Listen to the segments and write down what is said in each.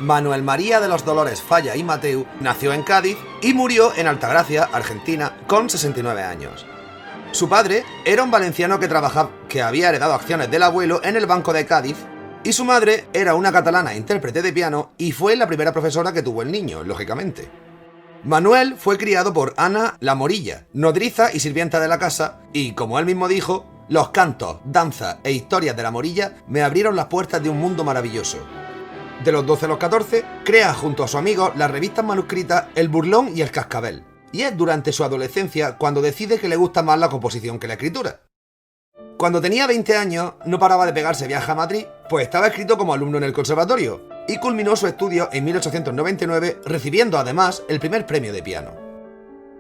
Manuel María de los Dolores Falla y Mateu nació en Cádiz y murió en Altagracia, Argentina, con 69 años. Su padre era un valenciano que había heredado acciones del abuelo en el Banco de Cádiz, y su madre era una catalana intérprete de piano y fue la primera profesora que tuvo el niño, lógicamente. Manuel fue criado por Ana la Morilla, nodriza y sirvienta de la casa, y como él mismo dijo, los cantos, danzas e historias de la Morilla me abrieron las puertas de un mundo maravilloso. De los 12 a los 14, crea junto a su amigo las revistas manuscritas El Burlón y El Cascabel, y es durante su adolescencia cuando decide que le gusta más la composición que la escritura. Cuando tenía 20 años, no paraba de pegarse viajes a Madrid, pues estaba inscrito como alumno en el conservatorio, y culminó su estudio en 1899, recibiendo además el primer premio de piano.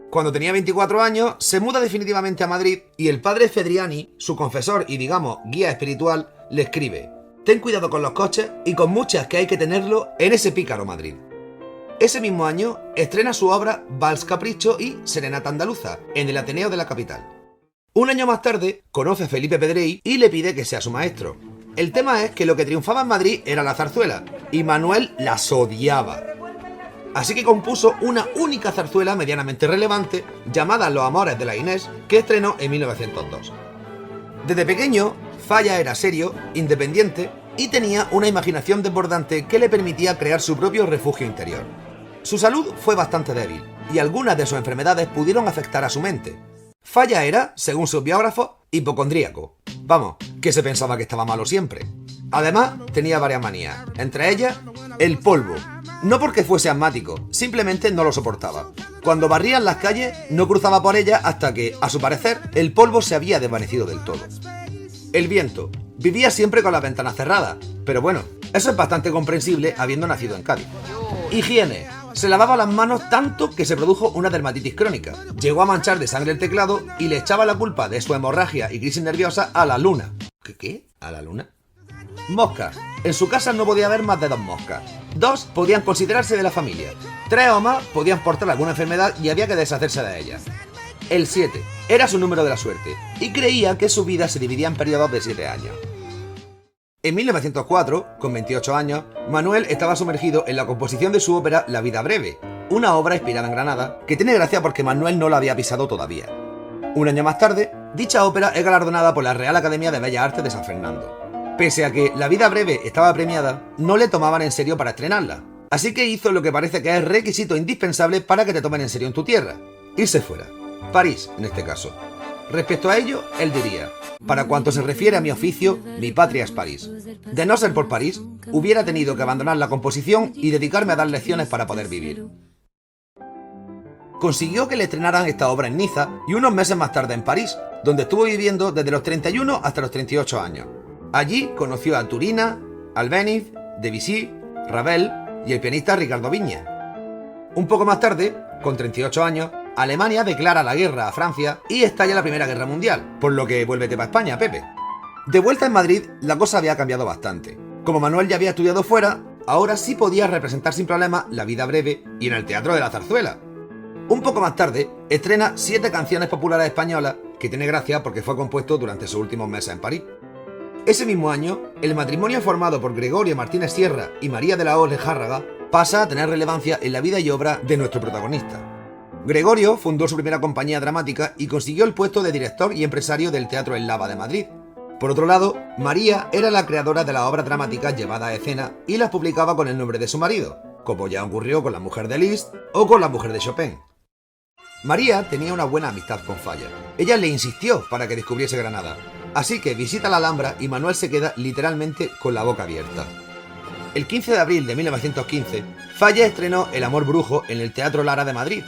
Cuando tenía 24 años, se muda definitivamente a Madrid y el padre Fedriani, su confesor y digamos guía espiritual, le escribe: «Ten cuidado con los coches y con muchas que hay que tenerlo en ese pícaro Madrid». Ese mismo año estrena su obra Vals Capricho y Serenata Andaluza en el Ateneo de la capital. Un año más tarde conoce a Felipe Pedrell y le pide que sea su maestro. El tema es que lo que triunfaba en Madrid era la zarzuela y Manuel las odiaba. Así que compuso una única zarzuela medianamente relevante llamada Los Amores de la Inés, que estrenó en 1902. Desde pequeño, Falla era serio, independiente y tenía una imaginación desbordante que le permitía crear su propio refugio interior. Su salud fue bastante débil y algunas de sus enfermedades pudieron afectar a su mente. Falla era, según sus biógrafos, hipocondríaco. Vamos, que se pensaba que estaba malo siempre. Además, tenía varias manías, entre ellas, el polvo. No porque fuese asmático, simplemente no lo soportaba. Cuando barrían las calles, no cruzaba por ellas hasta que, a su parecer, el polvo se había desvanecido del todo. El viento. Vivía siempre con las ventanas cerradas, pero bueno, eso es bastante comprensible habiendo nacido en Cádiz. Higiene. Se lavaba las manos tanto que se produjo una dermatitis crónica. Llegó a manchar de sangre el teclado y le echaba la culpa de su hemorragia y crisis nerviosa a la luna. ¿Qué? ¿A la luna? Moscas. En su casa no podía haber más de 2 moscas. 2 podían considerarse de la familia. 3 o más podían portar alguna enfermedad y había que deshacerse de ellas. El 7 era su número de la suerte y creía que su vida se dividía en periodos de 7 años. En 1904, con 28 años, Manuel estaba sumergido en la composición de su ópera La vida breve, una obra inspirada en Granada, que tiene gracia porque Manuel no la había pisado todavía. Un año más tarde, dicha ópera es galardonada por la Real Academia de Bellas Artes de San Fernando. Pese a que La vida breve estaba premiada, no le tomaban en serio para estrenarla, así que hizo lo que parece que es requisito indispensable para que te tomen en serio en tu tierra: irse fuera. París, en este caso. Respecto a ello, él diría: «Para cuanto se refiere a mi oficio, mi patria es París. De no ser por París, hubiera tenido que abandonar la composición y dedicarme a dar lecciones para poder vivir». Consiguió que le estrenaran esta obra en Niza y unos meses más tarde en París, donde estuvo viviendo desde los 31 hasta los 38 años. Allí conoció a Turina, Albéniz, Debussy, Ravel y el pianista Ricardo Viña. Un poco más tarde, con 38 años, Alemania declara la guerra a Francia y estalla la Primera Guerra Mundial, por lo que vuélvete para España, Pepe. De vuelta en Madrid, la cosa había cambiado bastante. Como Manuel ya había estudiado fuera, ahora sí podía representar sin problema La vida breve y en el Teatro de la Zarzuela. Un poco más tarde, estrena 7 canciones populares españolas, que tiene gracia porque fue compuesto durante sus últimos meses en París. Ese mismo año, el matrimonio formado por Gregorio Martínez Sierra y María de la Hoz Lejárraga pasa a tener relevancia en la vida y obra de nuestro protagonista. Gregorio fundó su primera compañía dramática y consiguió el puesto de director y empresario del Teatro El Lava de Madrid. Por otro lado, María era la creadora de las obras dramáticas llevadas a escena y las publicaba con el nombre de su marido, como ya ocurrió con La mujer de Liszt o con La mujer de Chopin. María tenía una buena amistad con Falla. Ella le insistió para que descubriese Granada, así que visita la Alhambra y Manuel se queda literalmente con la boca abierta. El 15 de abril de 1915, Falla estrenó El amor brujo en el Teatro Lara de Madrid.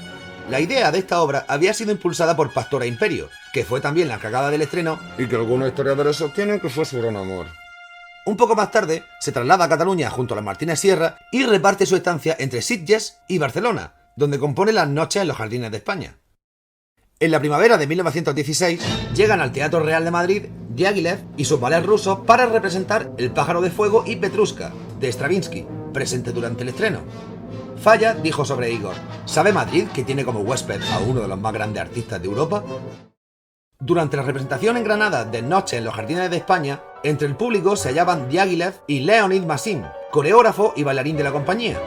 La idea de esta obra había sido impulsada por Pastora Imperio, que fue también la encargada del estreno y que algunos historiadores sostienen que fue su gran amor. Un poco más tarde, se traslada a Cataluña junto a los Martínez Sierra y reparte su estancia entre Sitges y Barcelona, donde compone las noches en los Jardines de España. En la primavera de 1916, llegan al Teatro Real de Madrid Diaghilev y sus ballets rusos para representar El pájaro de fuego y Petrushka, de Stravinsky, presente durante el estreno. Falla dijo sobre Igor: ¿sabe Madrid que tiene como huésped a uno de los más grandes artistas de Europa? Durante la representación en Granada de Noche en los Jardines de España, entre el público se hallaban Diaghilev y Leonid Massin, coreógrafo y bailarín de la compañía.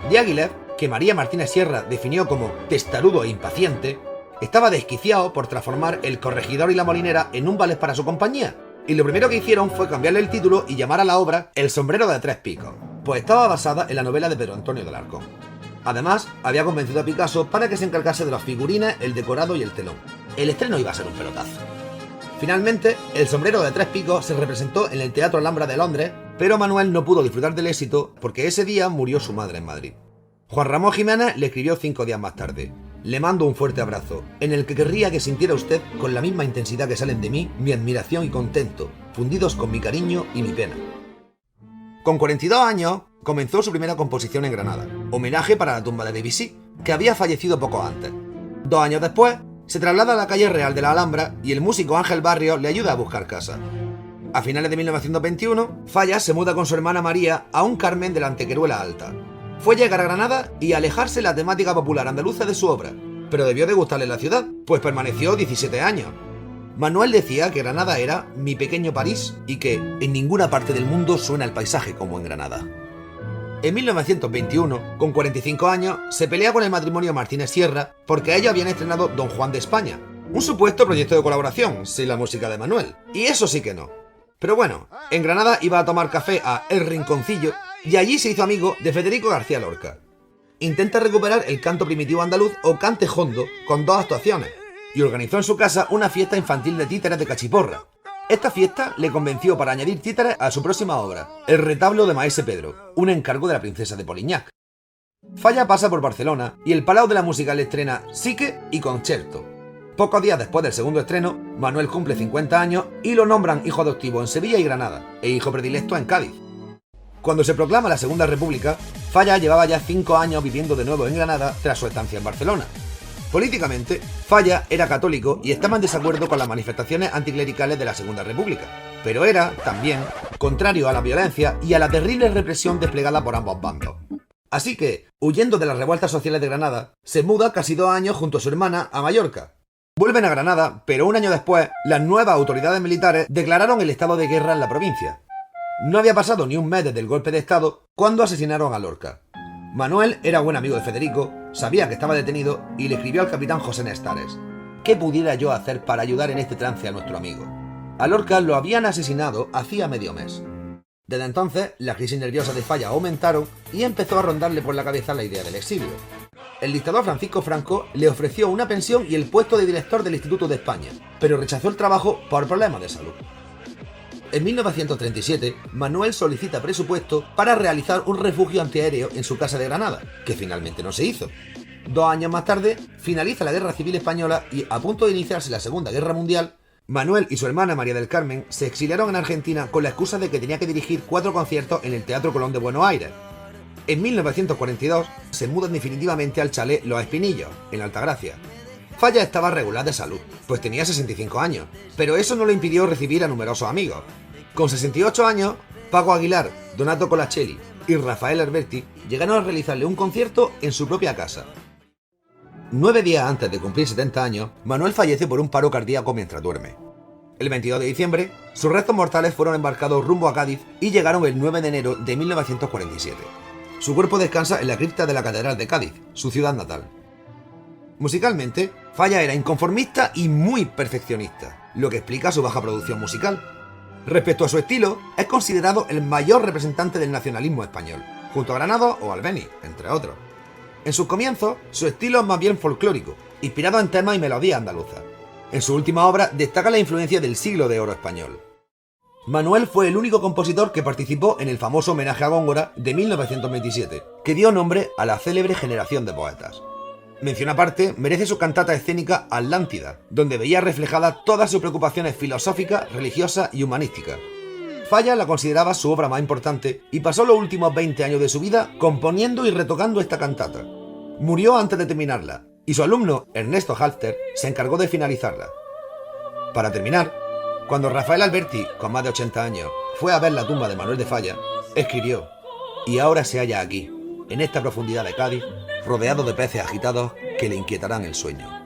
Diáguilev, que María Martínez Sierra definió como testarudo e impaciente, estaba desquiciado por transformar El Corregidor y la Molinera en un ballet para su compañía, y lo primero que hicieron fue cambiarle el título y llamar a la obra El sombrero de tres picos, pues estaba basada en la novela de Pedro Antonio del Arco. Además, había convencido a Picasso para que se encargase de los figurines, el decorado y el telón. El estreno iba a ser un pelotazo. Finalmente, El sombrero de tres picos se representó en el Teatro Alhambra de Londres, pero Manuel no pudo disfrutar del éxito porque ese día murió su madre en Madrid. Juan Ramón Jiménez le escribió 5 días más tarde: le mando un fuerte abrazo, en el que querría que sintiera usted con la misma intensidad que salen de mí mi admiración y contento, fundidos con mi cariño y mi pena. Con 42 años, comenzó su primera composición en Granada, homenaje para la tumba de Debussy, que había fallecido poco antes. 2 años después, se traslada a la calle Real de la Alhambra y el músico Ángel Barrios le ayuda a buscar casa. A finales de 1921, Falla se muda con su hermana María a un Carmen de la Antequeruela Alta. Fue llegar a Granada y alejarse la temática popular andaluza de su obra, pero debió de gustarle la ciudad, pues permaneció 17 años. Manuel decía que Granada era mi pequeño París y que en ninguna parte del mundo suena el paisaje como en Granada. En 1921, con 45 años, se pelea con el matrimonio Martínez Sierra porque ellos habían estrenado Don Juan de España, un supuesto proyecto de colaboración, sin la música de Manuel, y eso sí que no. Pero bueno, en Granada iba a tomar café a El Rinconcillo y allí se hizo amigo de Federico García Lorca. Intenta recuperar el canto primitivo andaluz o cante jondo con 2 actuaciones y organizó en su casa una fiesta infantil de títeres de cachiporra. Esta fiesta le convenció para añadir títeres a su próxima obra, El retablo de Maese Pedro, un encargo de la princesa de Polignac. Falla pasa por Barcelona y el Palau de la Música le estrena Psique y Concerto. Pocos días después del segundo estreno, Manuel cumple 50 años y lo nombran hijo adoptivo en Sevilla y Granada, e hijo predilecto en Cádiz. Cuando se proclama la Segunda República, Falla llevaba ya 5 años viviendo de nuevo en Granada tras su estancia en Barcelona. Políticamente, Falla era católico y estaba en desacuerdo con las manifestaciones anticlericales de la Segunda República, pero era, también, contrario a la violencia y a la terrible represión desplegada por ambos bandos. Así que, huyendo de las revueltas sociales de Granada, se muda casi 2 años junto a su hermana a Mallorca. Vuelven a Granada, pero un año después, las nuevas autoridades militares declararon el estado de guerra en la provincia. No había pasado ni un mes desde el golpe de estado cuando asesinaron a Lorca. Manuel era buen amigo de Federico, sabía que estaba detenido y le escribió al capitán José Nestares: ¿qué pudiera yo hacer para ayudar en este trance a nuestro amigo? A Lorca lo habían asesinado hacía medio mes. Desde entonces, las crisis nerviosas de Falla aumentaron y empezó a rondarle por la cabeza la idea del exilio. El dictador Francisco Franco le ofreció una pensión y el puesto de director del Instituto de España, pero rechazó el trabajo por problemas de salud. En 1937, Manuel solicita presupuesto para realizar un refugio antiaéreo en su casa de Granada, que finalmente no se hizo. 2 años más tarde, finaliza la Guerra Civil Española y, a punto de iniciarse la Segunda Guerra Mundial, Manuel y su hermana María del Carmen se exiliaron en Argentina con la excusa de que tenía que dirigir 4 conciertos en el Teatro Colón de Buenos Aires. En 1942 se mudan definitivamente al chalet Los Espinillos, en Altagracia. Falla estaba regular de salud, pues tenía 65 años, pero eso no le impidió recibir a numerosos amigos. Con 68 años, Paco Aguilar, Donato Colaccelli y Rafael Alberti llegaron a realizarle un concierto en su propia casa. 9 días antes de cumplir 70 años, Manuel fallece por un paro cardíaco mientras duerme. El 22 de diciembre, sus restos mortales fueron embarcados rumbo a Cádiz y llegaron el 9 de enero de 1947. Su cuerpo descansa en la cripta de la Catedral de Cádiz, su ciudad natal. Musicalmente, Falla era inconformista y muy perfeccionista, lo que explica su baja producción musical. Respecto a su estilo, es considerado el mayor representante del nacionalismo español, junto a Granados o Albéniz, entre otros. En sus comienzos, su estilo es más bien folclórico, inspirado en temas y melodías andaluzas. En su última obra destaca la influencia del siglo de oro español. Manuel fue el único compositor que participó en el famoso homenaje a Góngora de 1927, que dio nombre a la célebre generación de poetas. Mención aparte merece su cantata escénica Atlántida, donde veía reflejadas todas sus preocupaciones filosóficas, religiosas y humanísticas. Falla la consideraba su obra más importante y pasó los últimos 20 años de su vida componiendo y retocando esta cantata. Murió antes de terminarla, y su alumno Ernesto Halfter se encargó de finalizarla. Para terminar, cuando Rafael Alberti, con más de 80 años, fue a ver la tumba de Manuel de Falla, escribió: y ahora se halla aquí, en esta profundidad de Cádiz, rodeado de peces agitados que le inquietarán el sueño.